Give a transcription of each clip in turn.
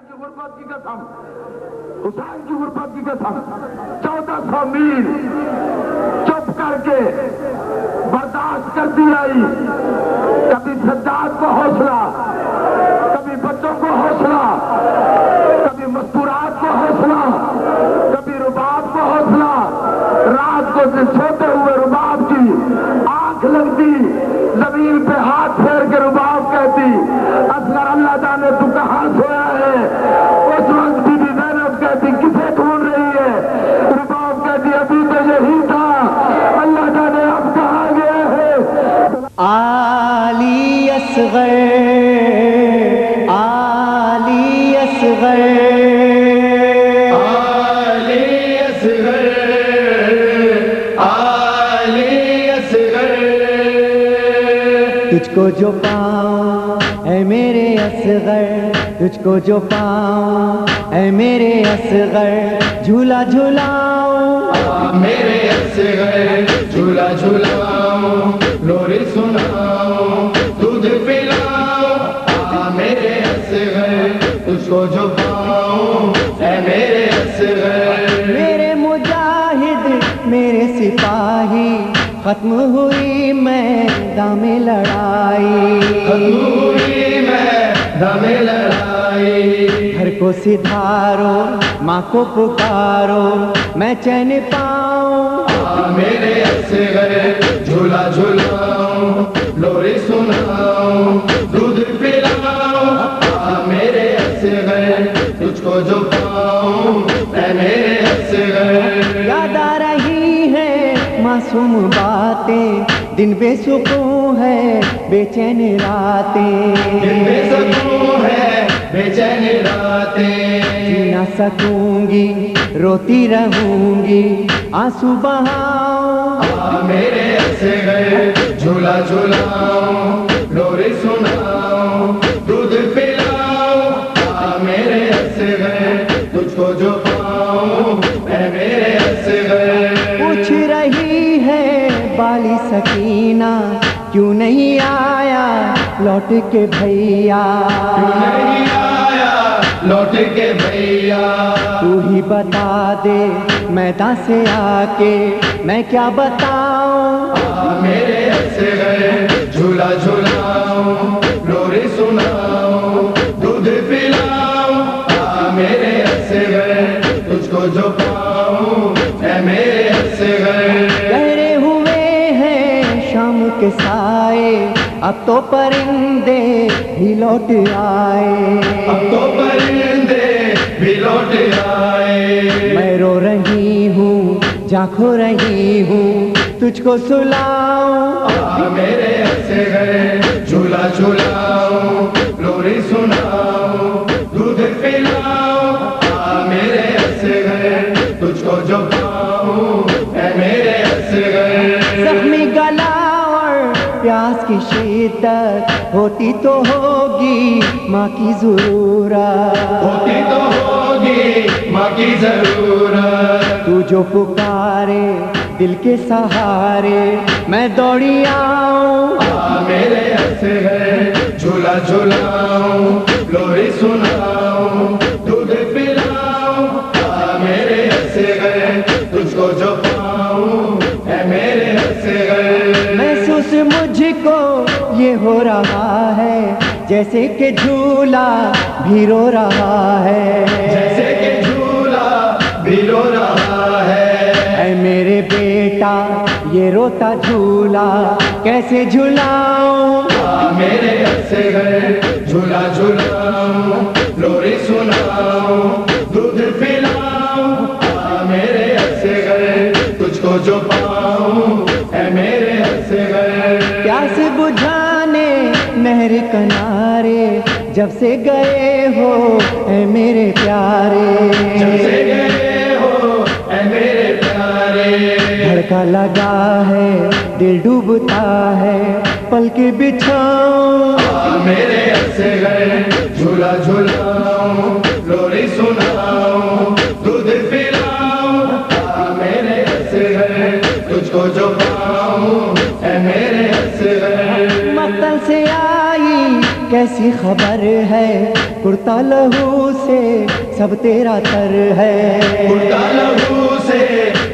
کی غربت کی قسم، حسین کی غربت کی قسم، 1400 میل چپ کر کے برداشت کرتی آئی. کبھی سجاد کو حوصلہ، کبھی بچوں کو حوصلہ، کبھی مستورات کو حوصلہ، کبھی رباب کو حوصلہ. رات کو سوتے ہوئے رباب کی آنکھ لگتی، زمین پہ ہاتھ پھیر کے رباب کہتی اصغر اللہ جانے تو کہاں سویا ہے. اس وقت بی بی زینب کہتی کسے ڈھونڈ رہی ہے؟ رباب کہتی ابھی تو یہی تھا، اللہ جانے اب کہاں گیا ہے. علی اصغر، علی اصغر، علی اصغر، علی اصغر. تجھ کو جو پاؤں اے میرے اصغر، تجھ کو جو پاؤں اے میرے اصغر، جھولا جھولاؤں میرے اصغر، جھولا جھولاؤں، لوری سناؤں، دودھ پلاؤں. میرے اصغر، تجھ کو جو پاؤں اے میرے اصغر. میرے مجاہد میرے سپاہی، ختم ہوئی میدان میں لڑائی، ہوئی میدان میں لڑائی. گھر کو سدھارو، ماں کو پکارو، میں چین پاؤں. میرے اصغر، جھولا جھولاؤں، لوری سناؤں، دودھ پلاؤں. میرے اصغر، تجھ کو جو پاؤں اے میرے اصغر. یاد آ رہی ہے معصوم باتیں، دن بے سکون ہے بے چین راتیں، دل میں سکون ہے بے چین راتیں. جی نہ سکوں گی روتی رہوں گی، آنسو بہاؤں. میرے اصغر، جھولا جھولاؤں، لوری سناؤں، دودھ پلاؤں. میرے اصغر، تجھ کو جو پاؤں اے میرے اصغر. پوچھ رہی ہے بالی سکینہ، کیوں نہیں آیا لوٹ کے بھیا، نہیں آیا لوٹ کے بھیا. تو ہی بتا دے میدان سے آ کے میں کیا بتاؤں. میرے اصغر، جھولا جھولاؤں، لوری سناؤں، دودھ پلاؤں. میرے اصغر، تجھ کو جو پاؤں اے میرے اصغر. گہرے ہوئے ہیں شام کے سائے، اب تو پرندے بھی لوٹ آئے، اب تو پرندے بھی لوٹ آئے. میں رو رہی ہوں جا کھو رہی ہوں، تجھ کو سلاؤں. میرے اصغر، جھولا جھولاؤں، لوری سناؤں، دودھ پلاؤں. میرے اصغر، تجھ کو جو پاؤں اے میرے اصغر. زخمی گلا اور پیاس کی شدت ہوتی تو ہوگی ماں کی ضرورت، ہوتی تو ہوگی ماں کی ضرورت. تو جو پکارے دل کے سہارے میں دوڑی آؤں. میرے اصغر، جھولا جھولاؤں، لوری سناؤں، دودھ پلاؤں. میرے اصغر، تجھ کو جو پاؤں اے میرے اصغر. محسوس مجھ کو یہ ہو رہا ہے جیسے کہ جھولا بھی رو رہا ہے، جیسے کہ جھولا بھی رو رہا ہے. اے میرے بیٹا یہ روتا جھولا کیسے جھولاؤں. میرے اصغر، جھولا جھولاؤں، لوری سناؤں، دودھ پلاؤں. میرے اصغر، تجھ کو جو پاؤں اے میرے اصغر. پیاس بجھانے نہر کنارے جب سے گئے ہو اے میرے پیارے، جب سے گئے ہو اے میرے پیارے. دھڑکا لگا ہے دل ڈوبتا ہے پل کے بچھاؤں. میرے اصغر، جھولا جھولاؤں، لوری سناؤں، دودھ پلاؤں. میرے اصغر، تجھ کو جو پاؤں اے میرے اصغر. مقتل سے آئی کیسی خبر ہے کرتا لہو سے سب تیرا تر ہے کرتا لہو سے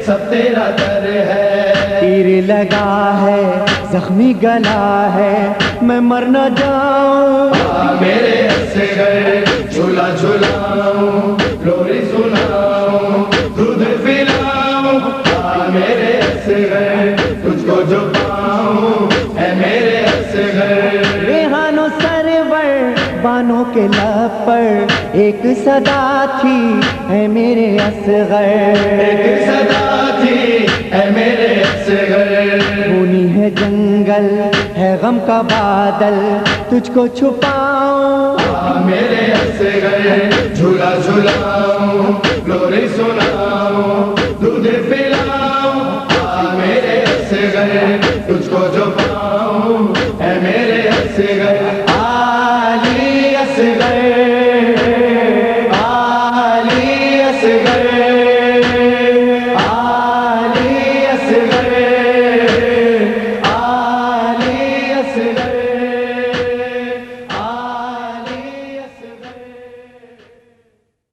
سب تیرا تر ہے تیر لگا ہے زخمی گلا ہے میں مر نہ جاؤں میرے اصغر جھولا جھولاؤں لوری سناؤں دودھ پلاؤں میرے اصغر تجھ کو جو پاؤں اے میرے اصغر ریحان و سرور بانوں کے لب پر ایک صدا تھی اے میرے اصغر ایک صدا تھی اے میرے اصغر خونی ہے جنگل ہے غم کا بادل تجھ کو چھپاؤں میرے اصغر جھولا جھولاؤں لوری سناؤں